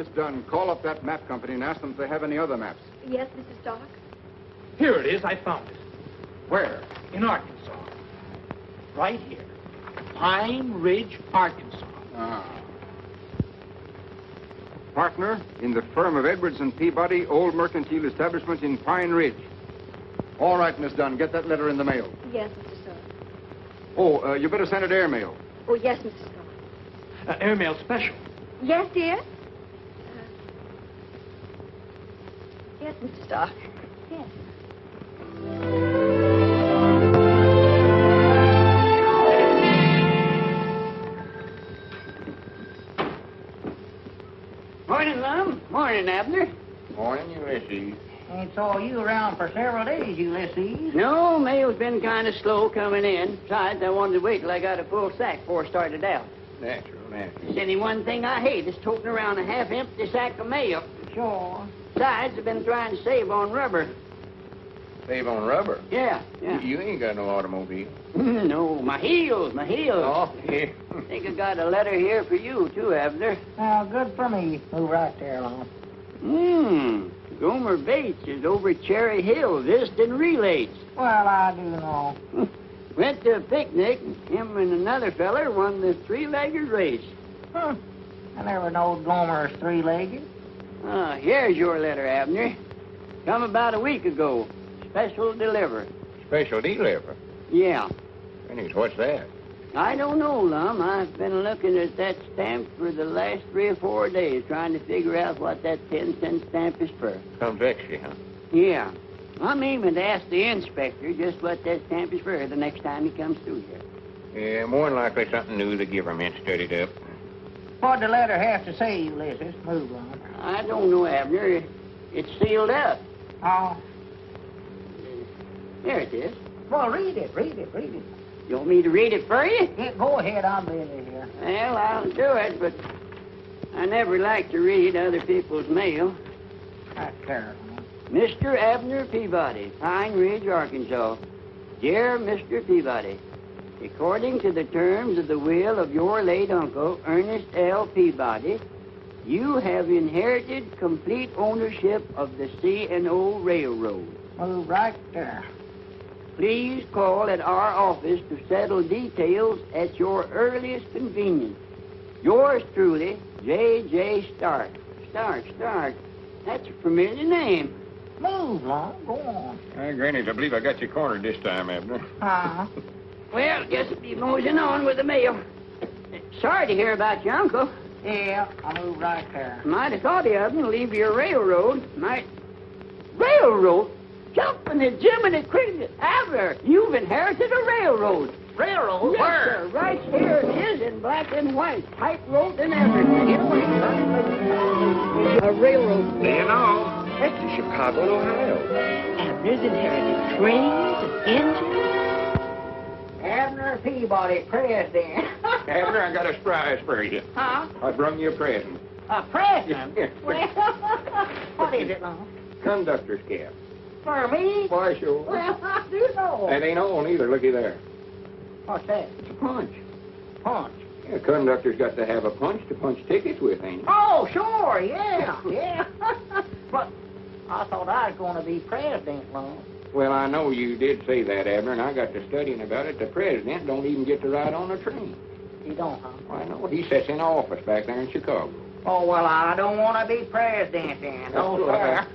Miss Dunn, call up that map company and ask them if they have any other maps. Yes, Mrs. Stark. Here it is. I found it. Where? In Arkansas. Right here. Pine Ridge, Arkansas. Ah. Partner in the firm of Edwards and Peabody, Old Mercantile Establishment in Pine Ridge. All right, Miss Dunn, get that letter in the mail. Yes, Mr. Stark. Oh, you better send it airmail. Oh, yes, Mr. Stark. Airmail special. Yes, dear? Yes, Mr. Stark. Yes. Morning, Lum. Morning, Abner. Morning, Ulysses. Ain't saw you around for several days, Ulysses. No, mail's been kind of slow coming in. Besides, I wanted to wait till I got a full sack before I started out. Natural. There's any one thing I hate is toting around a half-empty sack of mail. Sure. Besides, I've been trying to save on rubber. Save on rubber? Yeah. You ain't got no automobile. No, my heels. Oh, yeah. I think I got a letter here for you, too, Abner. Oh, good for me. Move right there, Lon. Gomer Bates is over Cherry Hill visiting relays. Well, I do know. Went to a picnic, and him and another feller won the three-legged race. I never knowed Gomer's three-legged. Here's your letter, Abner. Come about a week ago. Special deliver. Special deliver? Yeah. Goodness, what's that? I don't know, Lum. I've been looking at that stamp for the last 3 or 4 days, trying to figure out what that 10-cent stamp is for. Comes extra, huh? Yeah. I'm aiming to ask the inspector just what that stamp is for the next time he comes through here. Yeah, more than likely something new the government studied up. What'd the letter have to say, Ulysses? Move, Lon. I don't know, Abner. It's sealed up. Oh. There it is. Well, read it. You want me to read it for you? Yeah, go ahead, I'm busy here. Well, I'll do it, but I never like to read other people's mail. That's terrible. Mr. Abner Peabody, Pine Ridge, Arkansas. Dear Mr. Peabody, according to the terms of the will of your late uncle, Ernest L. Peabody, you have inherited complete ownership of the C&O Railroad. Move right there. Please call at our office to settle details at your earliest convenience. Yours truly, J.J. Stark. Stark. That's a familiar name. Move, Lon. Go on. Granny, I believe I got you cornered this time, Abner. Well, just be moseying on with the mail. Sorry to hear about your uncle. Yeah, I'll move right there. Might have thought of him to leave your railroad. Railroad? Jumping the Jiminy Cricket. Abner, you've inherited a railroad. Railroad? Yes, sir. Right here it is in black and white. Typewrote and everything. A railroad. Do you know? That's in Chicago, Ohio. Abner's inherited trains and engines. Abner Peabody, president. Abner, I got a surprise for you. Huh? I brung you a present. A president? Yeah. Well, what is it, Lon? Conductor's cap. For me? Why, sure. Well, I do know. That ain't on either. Looky there. What's that? It's a punch. Punch. Yeah, conductor's got to have a punch to punch tickets with, ain't he? Oh, sure, yeah. But I thought I was going to be president, Lon. Well, I know you did say that, Abner, and I got to studying about it. The president don't even get to ride on a train. You don't, huh? Why, no, he sits in office back there in Chicago. Oh, well, I don't want to be president then. No, sir.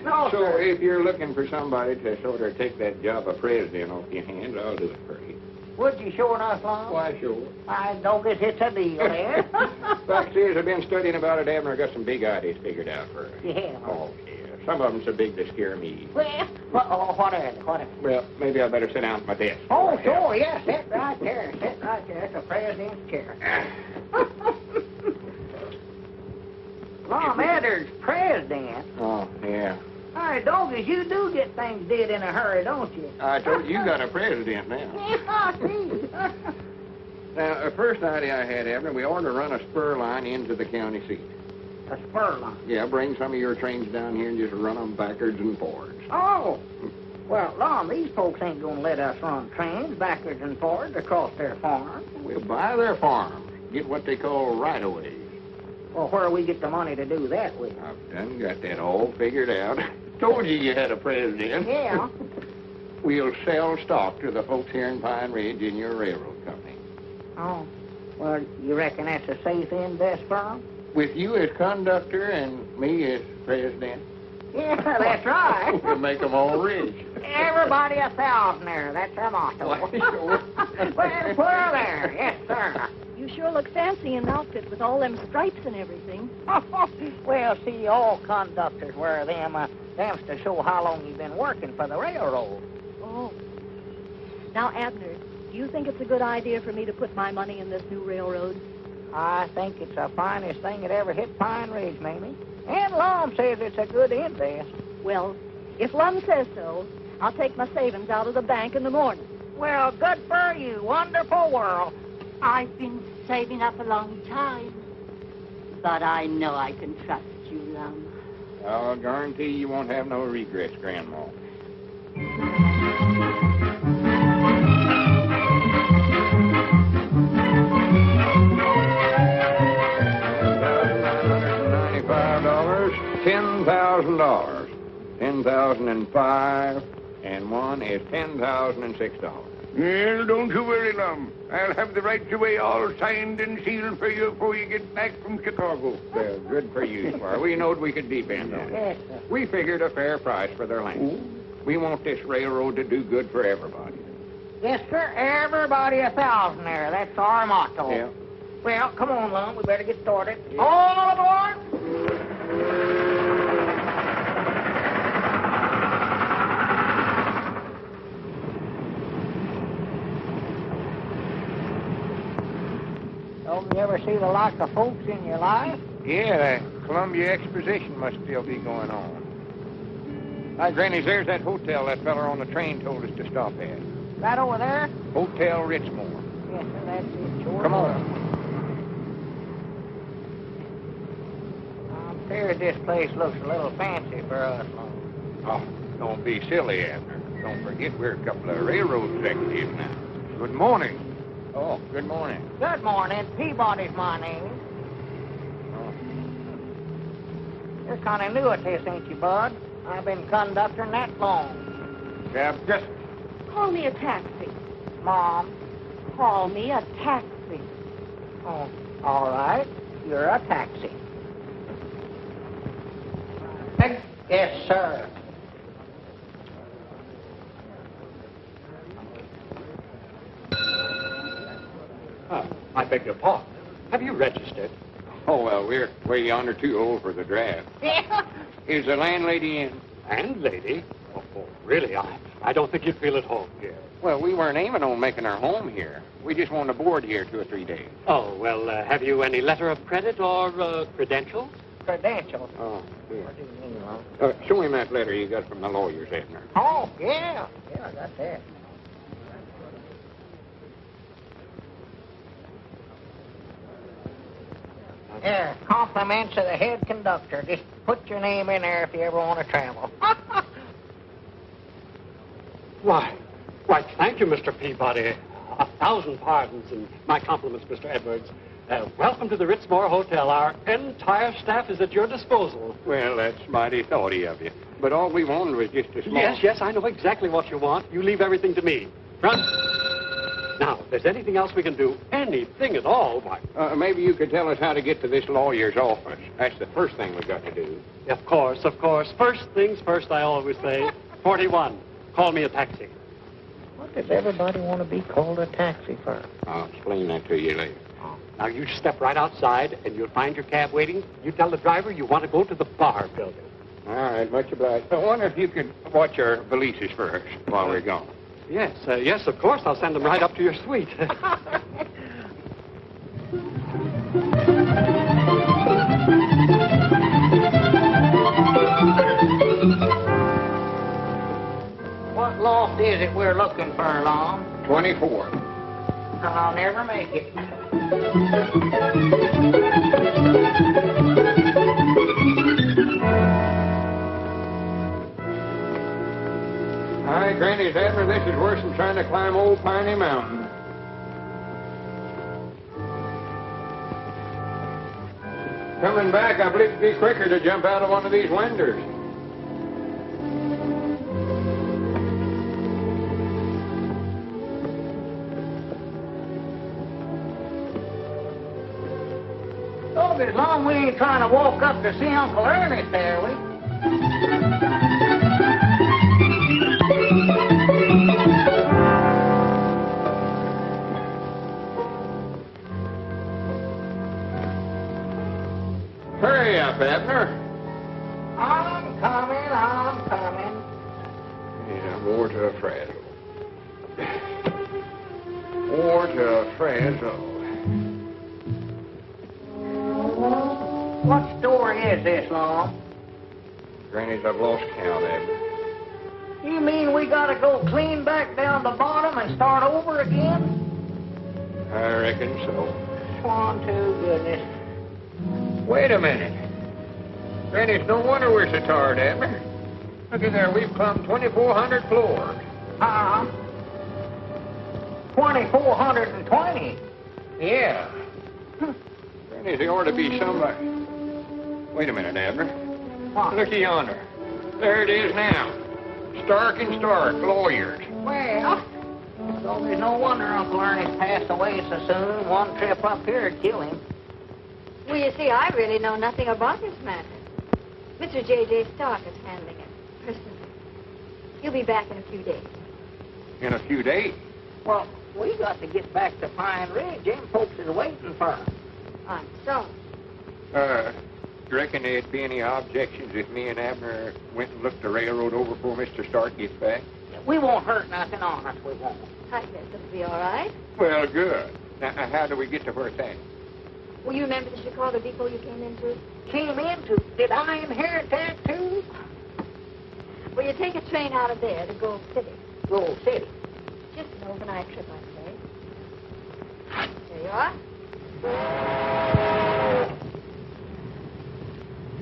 No, So sir. if you're looking for somebody to sort of take that job of president off your hands, I'll do it for you. Would you sure enough, Lon? Why, sure. I don't guess it's a deal there. Fact is, I've been studying about it, Abner. I got some big ideas figured out for you. Yeah. Oh, yeah. Some of them so big they scare me. Well, what are they? Well, maybe I better sit down at my desk. Oh, sure, yeah. Sit right there. That's the president's chair. Mom, Edwards, president. Oh, yeah. All right, doggies, you do get things did in a hurry, don't you? I told you got a president now. Yeah, see. Now, the first idea I had, Abner, we ought to run a spur line into the county seat. A spur line. Yeah, bring some of your trains down here and just run them backwards and forwards. Oh. Well, Lon, these folks ain't going to let us run trains backwards and forwards across their farm. We'll buy their farms, get what they call right-of-ways. Well, where we get the money to do that with? I've done got that all figured out. Told you had a president. Yeah. We'll sell stock to the folks here in Pine Ridge in your railroad company. Oh. Well, you reckon that's a safe invest firm? With you as conductor and me as president, Yeah, that's right. we'll make them all rich. Everybody a thousandaire. That's our motto. Why, sure. Well, there. Yes, sir. You sure look fancy in an outfit with all them stripes and everything. Well, see, all conductors wear them. Them's to show how long you've been working for the railroad. Oh. Now, Abner, do you think it's a good idea for me to put my money in this new railroad? I think it's the finest thing that ever hit Pine Ridge, Mamie. And Lum says it's a good invest. Well, if Lum says so, I'll take my savings out of the bank in the morning. Well, good for you. Wonderful world. I've been saving up a long time. But I know I can trust you, Lum. I'll guarantee you won't have no regrets, Grandma. $10,000. 10,005, and one is $10,006. Well, don't you worry, Lum. I'll have the rights away all signed and sealed for you before you get back from Chicago. Well, good for you, Squire. We knowed we could depend on it. Yes, sir. We figured a fair price for their land. We want this railroad to do good for everybody. Yes, sir. Everybody a thousandaire. That's our motto. Yeah. Well, come on, Lum. We better get started. All aboard! Don't you ever see the like of folks in your life? Yeah, the Columbia Exposition must still be going on. Hi, Granny, there's that hotel that feller on the train told us to stop at. Right over there? Hotel Ritzmore. Yes, sir. That's it. Sure. Come on. I'm feared this place looks a little fancy for us, Lum. Oh, don't be silly, Abner. Don't forget we're a couple of railroad executives now. Good morning. Oh, good morning. Good morning. Peabody's my name. Oh. You're kind of new at this, ain't you, Bud? I've been conducting that long. Yeah, just Call me a taxi. Mom. Call me a taxi. Oh, all right. You're a taxi. Yes, sir. I beg your pardon. Have you registered? Oh, well, we're way yonder too old for the draft. Is the landlady in? Landlady? Oh, really? I don't think you'd feel at home here. Well, we weren't aiming on making our home here. We just want to board here 2 or 3 days. Oh, well, have you any letter of credit or credentials? Credentials. Oh, good. What do you mean, Lum? Show him that letter you got from the lawyers, Abner. Oh, yeah. Yeah, I got that. Here, compliments of the head conductor. Just put your name in there if you ever want to travel. Why, thank you, Mr. Peabody. 1,000 pardons and my compliments, Mr. Edwards. Welcome to the Ritzmore Hotel. Our entire staff is at your disposal. Well, that's mighty thoughty of you. But all we wanted was just a small... Yes, I know exactly what you want. You leave everything to me. Front. Now, if there's anything else we can do, anything at all, why... maybe you could tell us how to get to this lawyer's office. That's the first thing we've got to do. Of course. First things first, I always say. 41. Call me a taxi. What does everybody want to be called a taxi for? I'll explain that to you later. Now, you step right outside, and you'll find your cab waiting. You tell the driver you want to go to the bar building. All right, much obliged. I wonder if you could watch our valises for us while we're gone. Yes, of course. I'll send them right up to your suite. What loft is it we're looking for, Lum? 24. I'll never make it. All right, Granny, Abner, this is worse than trying to climb old Piney Mountain. coming back, I believe it'd be quicker to jump out of one of these windows. Oh, as long as we ain't trying to walk up to see Uncle Ernest, are we? Hurry up, Abner. I'm coming. Yeah, more to a frazzle. More to a frazzle. What story is this, Long? Granny's, I've lost count, Abner. You mean we gotta go clean back down the bottom and start over again? I reckon so. Swan to goodness. Wait a minute. Granny, it's no wonder we're so tired, Abner. Look at there, we've climbed 2,400 floors. 2,420. Yeah. Granny, there ought to be somebody. Wait a minute, Abner. What? Looky yonder. There it is now. Stark and Stark, lawyers. Well, so there's no wonder Uncle Ernest passed away so soon. One trip up here would kill him. Well, you see, I really know nothing about this matter. Mr. J.J. Stark is handling it personally. He'll be back in a few days. In a few days. Well, we got to get back to Pine Ridge. Them folks is waiting for us. I'm sorry. You reckon there'd be any objections if me and Abner went and looked the railroad over before Mr. Stark gets back? We won't hurt nothing on us, we won't. I guess it'll be all right. Well, good. Now, how do we get to where it's at? Well, you remember the Chicago depot you came into? Came into? Did I inherit that, too? Well, you take a train out of there to Gold City. Gold City. Just an overnight trip, I'd say. There you are.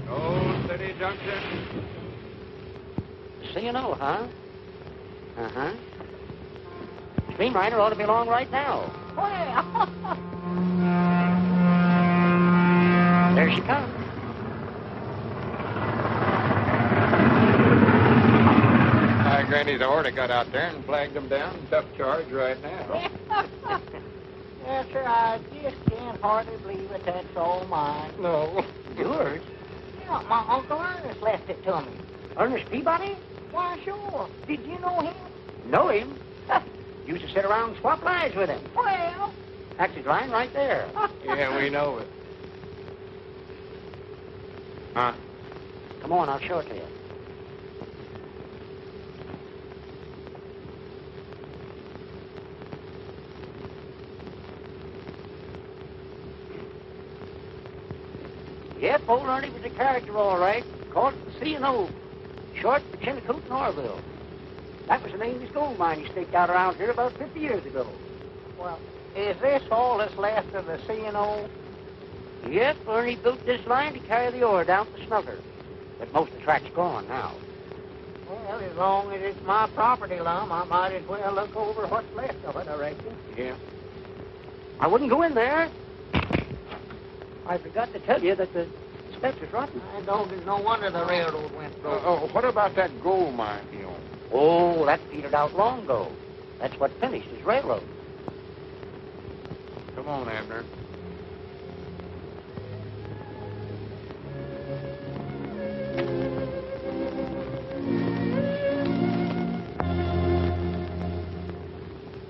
Gold City Junction. C&O, huh? Uh-huh. Streamliner ought to be along right now. Well, there she comes. Granny's already got out there and flagged them down. Tough charge right now. Yes, sir, I just can't hardly believe it. That's all mine. No. Yours? Yeah, my Uncle Ernest left it to me. Ernest Peabody? Why, sure. Did you know him? Know him? Used to sit around and swap lines with him. Well, that's his line right there. Yeah, we know it. Huh? Come on, I'll show it to you. Yep, old Ernie was a character, all right. Called it the C&O, short for Chinicoot and Orville. That was the name of his gold mine he staked out around here about 50 years ago. Well, is this all that's left of the C&O? Yep, Ernie built this line to carry the ore down to Snugger. But most of the track's gone now. Well, as long as it's my property, Lum, I might as well look over what's left of it, I reckon. Yeah. I wouldn't go in there. I forgot to tell you that the steps is rotten. I don't. There's no wonder the railroad went broke. What about that gold mine he owns? Oh, that petered out long ago. That's what finished his railroad. Come on, Abner.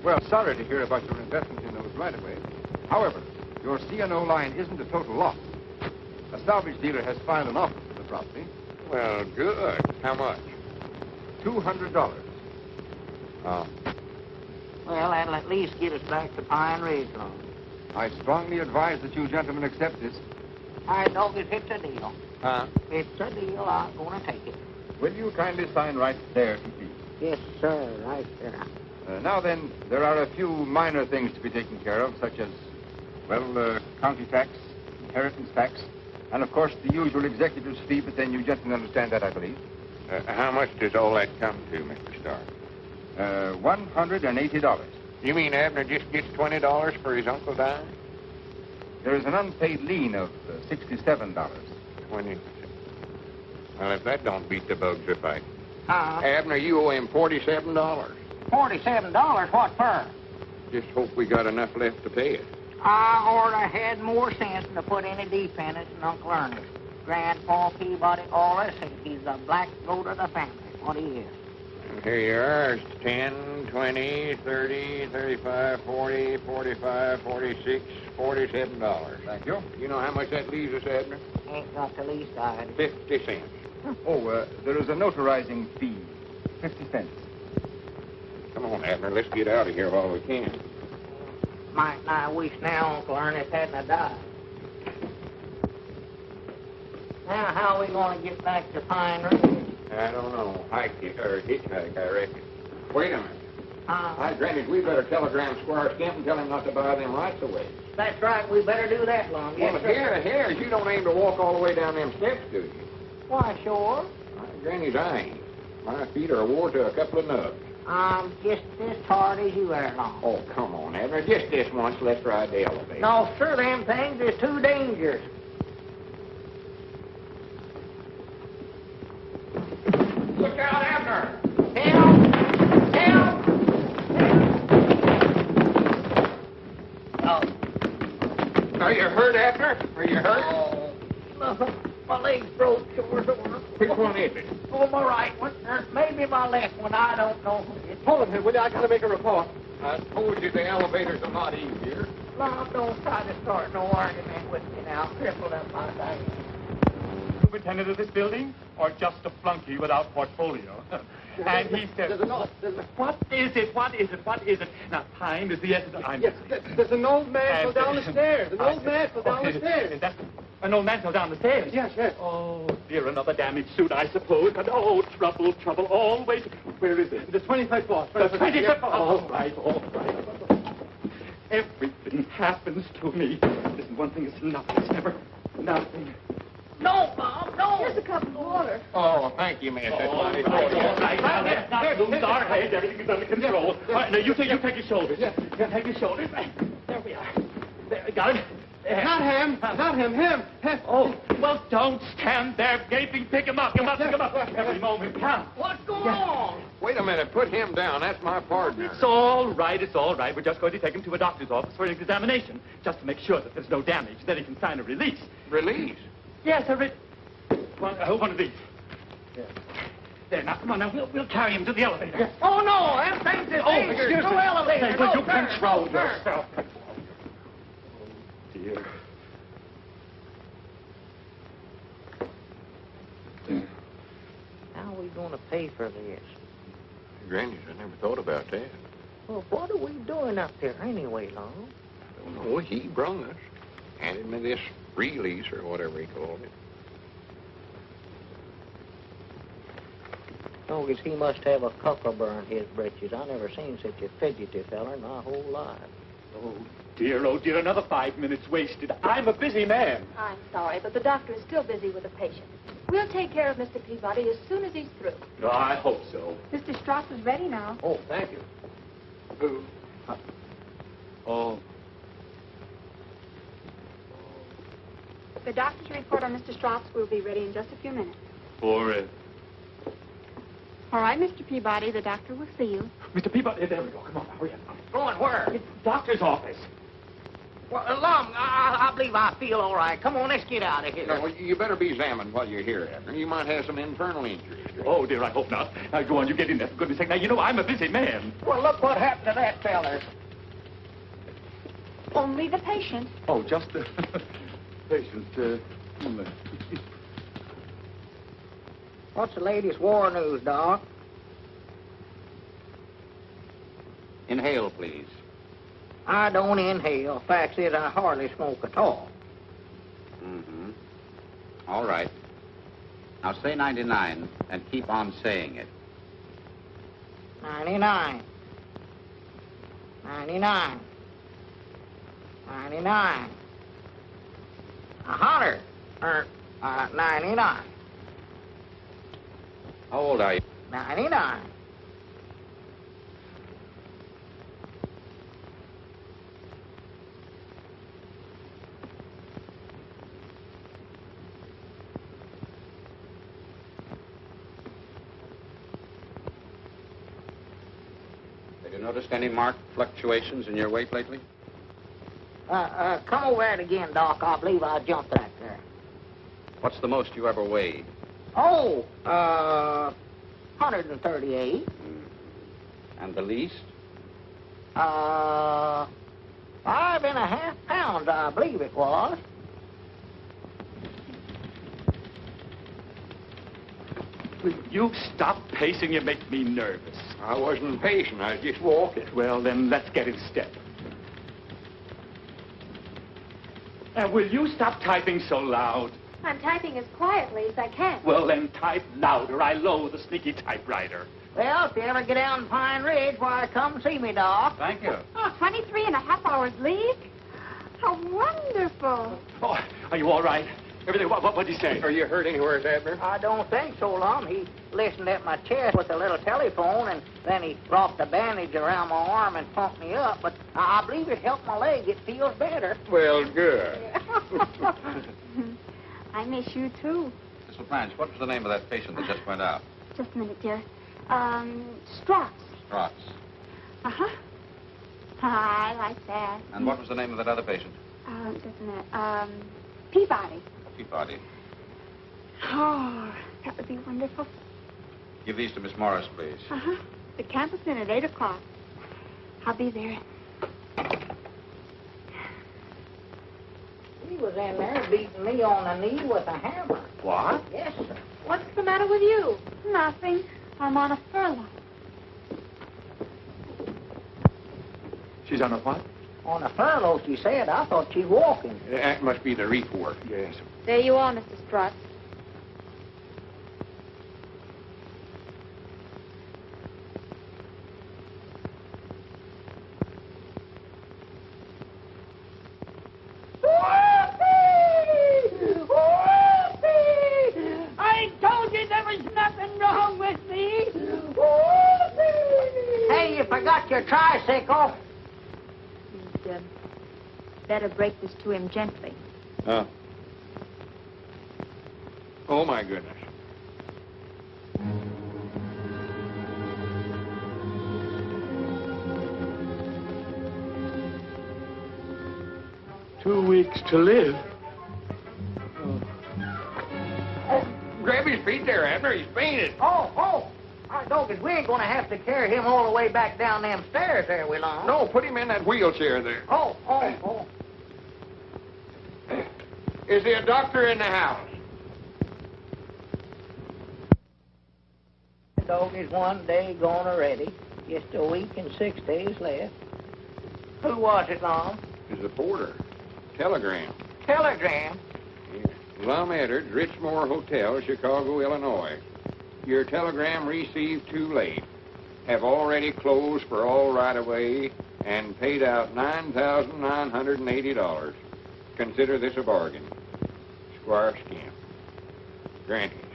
Well, sorry to hear about your investment in those right-of-ways. However, your C&O line isn't a total loss. A salvage dealer has filed an offer for the property. Well, good. How much? $200. Oh. Well, that'll at least get us back to Pine Ridge, Lum. I strongly advise that you gentlemen accept this. I know if it's a deal. Huh? It's a deal. I'm going to take it. Will you kindly sign right there, if you please? Yes, sir. Right there. Now then, there are a few minor things to be taken care of, such as, well, county tax, inheritance tax, and, of course, the usual executive's fee, but then you gentlemen understand that, I believe. How much does all that come to, Mr. Stark? $180. You mean Abner just gets $20 for his uncle dying? There is an unpaid lien of $67. 20. Well, if that don't beat the bugs, if I... Uh, Abner, you owe him $47. $47? What for? Just hope we got enough left to pay it. I oughta had more sense than to put any dependence in Uncle Ernest. Grandpa Peabody always said he's the black goat of the family. What he is. And here you are. It's 10, 20, 30, 35, 40, 45, 46, $47. Thank you. You know how much that leaves us, Abner? Ain't got the least idea. 50 cents. Oh, there is a notarizing fee, 50 cents. Come on, Abner. Let's get out of here while we can. Might I wish now Uncle Ernest hadn't died. Now, how are we going to get back to Pine Ridge? I don't know. Hitchhike, I reckon. Wait a minute. Hi, Granny, we better telegram Squire Skimp and tell him not to buy them rights away. That's right. We better do that, Lum. Well, here, you don't aim to walk all the way down them steps, do you? Why, sure. Granny's, I ain't. My feet are wore to a couple of nubs. I'm just as hard as you are, Lum. Oh, come on, Abner. Just this once. Let's ride the elevator. No, sir, them things is too dangerous. Look out, Abner! Help! Help! Oh. Are you hurt, Abner? Are you hurt? Oh, no, my leg's broke, sure. Which one is it? Oh, my right one. Maybe my left one. I don't know. Hold him, will you? I gotta make a report. I told you the elevator's a lot easier. Lum, don't try to start no argument with me now. Crippled up my thing. Superintendent of this building, or just a flunky without portfolio? And he said, what is it? Now, time is the essence. Yes, there's an old man fell down the stairs. An old man fell down the stairs. Is that an old man fell down the stairs? Yes. Oh, dear, another damaged suit, I suppose. But, oh, trouble, always. Where is it? The 25th floor. The 25th floor. All right. Everything happens to me. Listen, one thing is nothing. It's never nothing. No, Bob, no. Here's a cup of water. Oh, thank you, miss. That's All mighty right. good. Now, let's not lose our heads. Everything is under control. All right, now, you take his shoulders. You take his shoulders. There we are. There, got it? Not him. Oh, well, don't stand there gaping. Pick him up. Every moment counts. What's going on? Wait a minute. Put him down. That's my partner. It's all right. We're just going to take him to a doctor's office for an examination, just to make sure that there's no damage. Then he can sign a release. Release? Yes, one of these. There, now, come on, now, we'll carry him to the elevator. Yes. Oh, no, them things is dangerous. Excuse me. No elevator. Say, will you sir. control No, sir. yourself? Oh, dear. How are we going to pay for this? Granny, I never thought about that. Well, what are we doing up there anyway, Long? I don't know. He brung us. Handed me this release or whatever he called it. Oh, guess he must have a cucumber in his britches. I never seen such a fidgety feller in my whole life. Oh, dear, another 5 minutes wasted. I'm a busy man. I'm sorry, but the doctor is still busy with a patient. We'll take care of Mr. Peabody as soon as he's through. No, I hope so. Mr. Strauss is ready now. Oh, thank you. Who? Oh. The doctor's report on Mr. Strauss will be ready in just a few minutes. For it. All right, Mr. Peabody, the doctor will see you. Mr. Peabody, there we go. Come on, hurry up. Going where? It's the doctor's office. Well, Lum, I believe I feel all right. Come on, let's get out of here. No, you better be examined while you're here, Abner. You might have some internal injuries. Oh, dear, I hope not. Now, go on, you get in there, for goodness sake. Now, you know I'm a busy man. Well, look what happened to that feller. Only the patient. Oh, just the patient. What's the latest war news, Doc? Inhale, please. I don't inhale. Fact is, I hardly smoke at all. Mm-hmm. All right. Now say 99 and keep on saying it. 99. 99. 99. 100. 99. How old are you? 99. noticed any marked fluctuations in your weight lately? Come over that again, Doc. I believe I jumped that there. What's the most you ever weighed? Oh, 138. And the least? 5.5 pounds, I believe it was. Will you stop pacing? You make me nervous. I wasn't pacing. I was just walking. Well, then let's get in step. And will you stop typing so loud? I'm typing as quietly as I can. Well, then type louder. I loathe the sneaky typewriter. Well, if you ever get down to Pine Ridge, why, come see me, Doc. Thank you. Oh, 23.5 hours leave? How wonderful. Oh, are you all right? Everything, what'd he say? Are you hurt anywhere, Abner? I don't think so, Lum. He listened at my chest with a little telephone, and then he wrapped a bandage around my arm and pumped me up. But I believe it helped my leg. It feels better. Well, good. I miss you, too. Miss LaPlanche, what was the name of that patient that just went out? Just a minute, dear. Strauss. Strauss. Uh-huh. I like that. And what was the name of that other patient? Just a minute. Peabody. Peabody. Oh, that would be wonderful. Give these to Miss Morris, please. Uh-huh. The camp is in at 8 o'clock. I'll be there. He was in there beating me on the knee with a hammer. What? Yes, sir. What's the matter with you? Nothing. I'm on a furlough. She's on a what? On a furlough, she said. I thought she was walking. That must be the report. Yes. There you are, Mr. Strutz. I told you there was nothing wrong with me. Hey, you forgot your tricycle. You'd better break this to him gently. Oh, my goodness. "2 weeks to live." Grab his feet there, Abner. He's fainted. Oh. I don't, we ain't going to have to carry him all the way back down them stairs there, we long. No, put him in that wheelchair there. Oh. Is there a doctor in the house? The dog is 1 day gone already. Just a week and 6 days left. Who was it, Lum? It's the porter. Telegram. Telegram. Lum Edwards, Richmore Hotel, Chicago, Illinois. Your telegram received too late. Have already closed for all right-of-way and paid out $9,980. Consider this a bargain. Squire Scamp. Granted.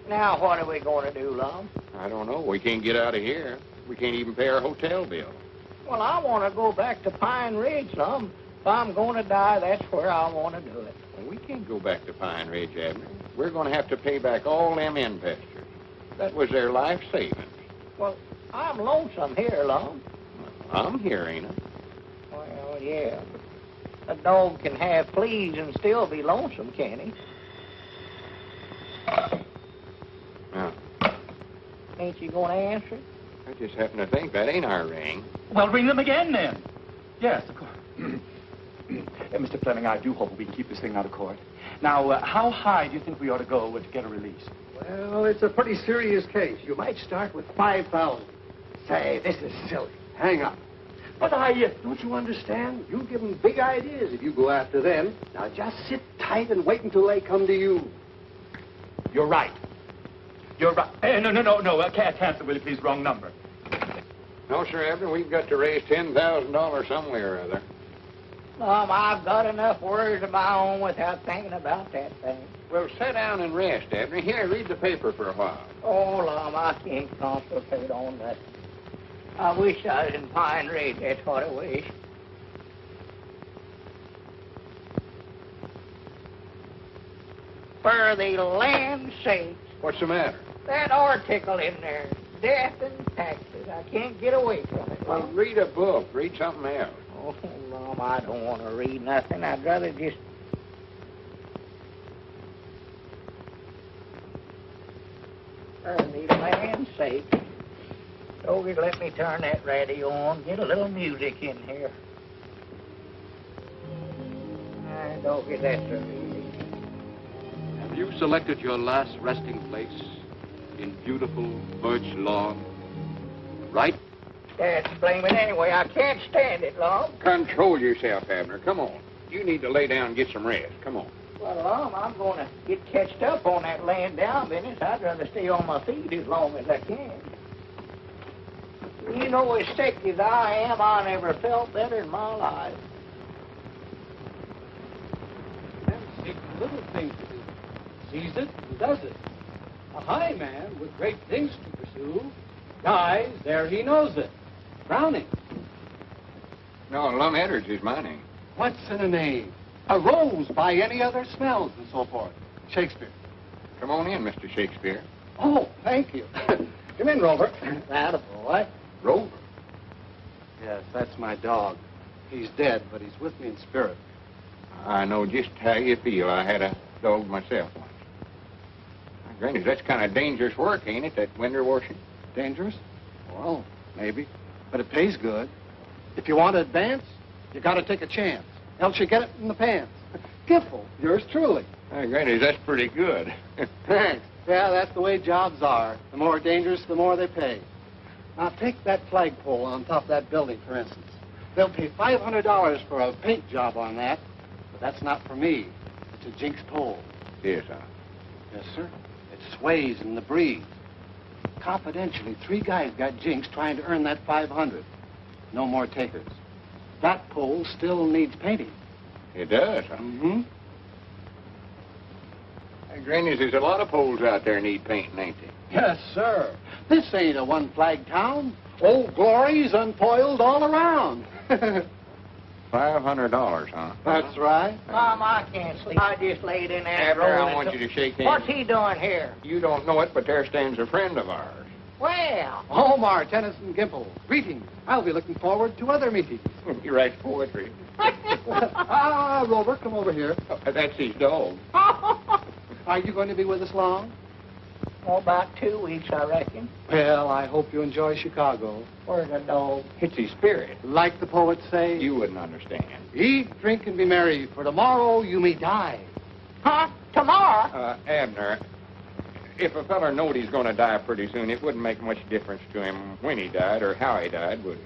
Now, what are we going to do, Lum? I don't know. We can't get out of here. We can't even pay our hotel bill. Well, I want to go back to Pine Ridge, Lum. If I'm going to die, that's where I want to do it. Well, we can't go back to Pine Ridge, Abner. We're going to have to pay back all them investors. That was their life savings. Well, I'm lonesome here, Lum. I'm here, ain't I? Well, yeah. A dog can have fleas and still be lonesome, can't he? Now, Ain't you going to answer it? I just happen to think that ain't our ring. Well, ring them again, then. Yes, of course. Mr. Fleming, I do hope we can keep this thing out of court. Now, how high do you think we ought to go to get a release? Well, it's a pretty serious case. You might start with 5,000. Say, this is silly. Hang on. But Don't you understand? You give them big ideas if you go after them. Now, just sit tight and wait until they come to you. You're right. You're right. No. Cancel, will you please? Wrong number. No, sir, Abner, we've got to raise $10,000 somewhere or other. I've got enough worries of my own without thinking about that thing. Well, sit down and rest, Abner. Here, read the paper for a while. Oh, Lum, I can't concentrate on that. I wish I was in Pine Ridge. That's what I wish. For the land's sake. What's the matter? That article in there. death and taxes. I can't get away from it. Well, read a book. Read something else. Oh, Lum, I don't want to read nothing. I'd rather just... For the land's sake. Doggy, let me turn that radio on. Get a little music in here. Doggy, that's a relief. Have you selected your last resting place in beautiful birch lawn? Right? That's blaming anyway. I can't stand it, Lum. Control yourself, Abner. Come on. You need to lay down and get some rest. Come on. Well, Lum, I'm going to get catched up on that laying down business. I'd rather stay on my feet as long as I can. You know, as sick as I am, I never felt better in my life. It's little things to do. Sees it and does it. A high man with great things to pursue dies ere he knows it. Browning. No, Lum Edwards is my name. What's in a name? A rose by any other smells and so forth. Shakespeare. Come on in, Mr. Shakespeare. Oh, thank you. Come in, Rover. That a boy. Rover? Yes, that's my dog. He's dead, but he's with me in spirit. I know just how you feel. I had a dog myself once. Granny, that's kind of dangerous work, ain't it, that winter washing? Dangerous? Well, maybe. But it pays good. If you want to advance, you got to take a chance. Else you get it in the pants. Giffle, yours truly. Granny, that's pretty good. Thanks. Yeah, that's the way jobs are. The more dangerous, the more they pay. Now, take that flagpole on top of that building, for instance. They'll pay $500 for a paint job on that, but that's not for me. It's a jinx pole. Yes, sir. Yes, sir. It sways in the breeze. Confidentially, 3 guys got jinxed trying to earn that 500. No more takers. That pole still needs painting. It does, huh? Mm-hmm. Granny, there's a lot of poles out there need painting, ain't they? Yes, sir. This ain't a one-flag town. Old Glory's unfoiled all around. $500, huh? That's right. Mom, I can't sleep. I just laid in there. Abner, I want you to shake hands. What's he doing here? You don't know it, but there stands a friend of ours. Well. Omar Tennyson Gimple, greetings. I'll be looking forward to other meetings. He writes poetry. Rover, come over here. That's his dog. Are you going to be with us long? Oh, about 2 weeks, I reckon. Well, I hope you enjoy Chicago. Where's the dog? It's his spirit. Like the poets say, You wouldn't understand. eat, drink, and be merry, for tomorrow you may die. Huh? Tomorrow? Abner, if a feller knowed he's going to die pretty soon, it wouldn't make much difference to him when he died or how he died, would it?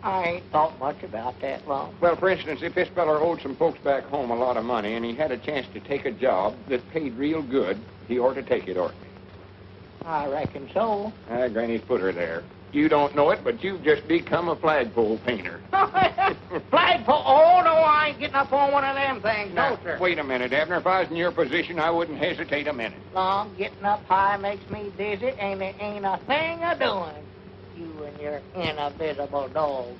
I ain't thought much about that, Lum. Well, for instance, if this feller owed some folks back home a lot of money and he had a chance to take a job that paid real good, he ought to take it, oughtn't he? I reckon so. Granny's put her there. You don't know it, but you've just become a flagpole painter. Flagpole? Oh, no, I ain't getting up on one of them things. No, sir. Wait a minute, Abner. If I was in your position, I wouldn't hesitate a minute. Lum, getting up high makes me dizzy, and there ain't a thing a doing. You and your invisible dog.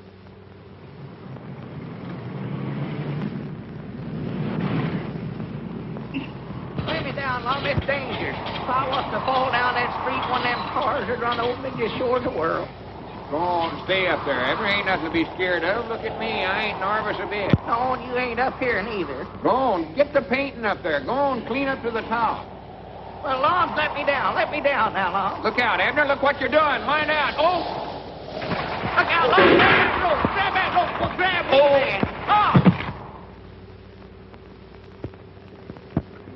Lay me down, Lum. It's dangerous. If I was to fall down that street, one of them cars would run over me just short of the world. Go on, stay up there. Abner, ain't nothing to be scared of. Look at me. I ain't nervous a bit. No, you ain't up here neither. Go on. Get the painting up there. Go on, clean up to the top. Well, Lum, let me down. Let me down now, Lum. Look out, Abner. Look what you're doing. Mind out. Oh! Look out, Lum. Grab that rope. Grab that rope. Well, grab me, man. Oh!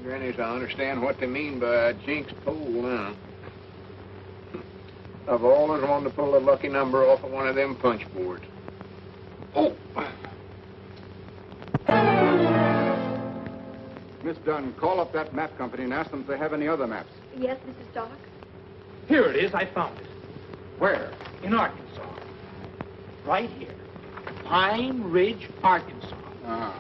Grannies, I understand what they mean by a jinx pole now. I've always wanted to pull a lucky number off of one of them punch boards. Oh! Miss Dunn, call up that map company and ask them if they have any other maps. Yes, Mrs. Stark? Here it is. I found it. Where? In Arkansas. Right here. Pine Ridge, Arkansas. Ah.